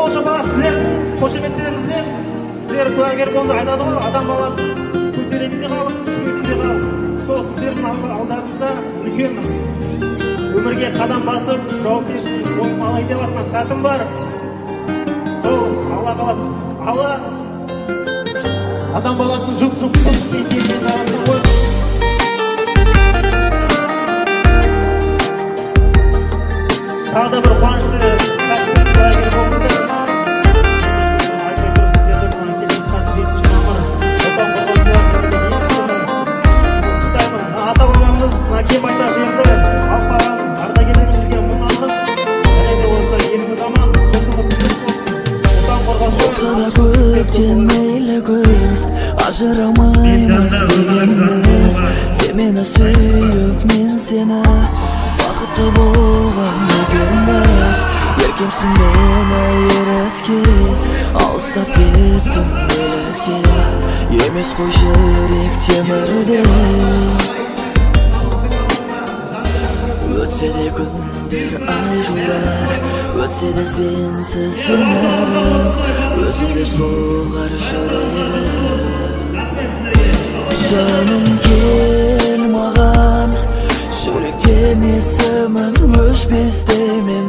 болшы бала, сіздер қошеметтеріңізбен сіздер куәгер болды. Айтады ғой, адам баласы көтеретінде қалып, түсінетінде қалып. Сол сіздердің алдарыңызда үлкен өмірге қадам басып, жауапкершілік болып алайын деп жатқан сәтім бар. Сол Алла қаласын. Алла адам баласын жұп-жұп ететін қаламды ғой. Тағы да бір қуанышты сәтті куәгер болдыңыздар. Кем айта жерді алпаған ардагерлерімізге мың алғыс. Және де осы еліміз аман, жұртымыз тыныш болсын. Отан қорғаушы болса да көптен мейлі көріс, ажырамаймыз дегенбіз. Сен мені сүйіп, мен сені бақытты болған дегенбіз. Еркемсің мені еріткен, алыстап кеттің неліктен. Емес қой жүрек темірде. Өтсе де күндер, ай жылдар, өтсе де сенсіз өмірім, өзіңдеп соғар жүрегім. Жаным кел маған, жүректен есімін өшпестей мен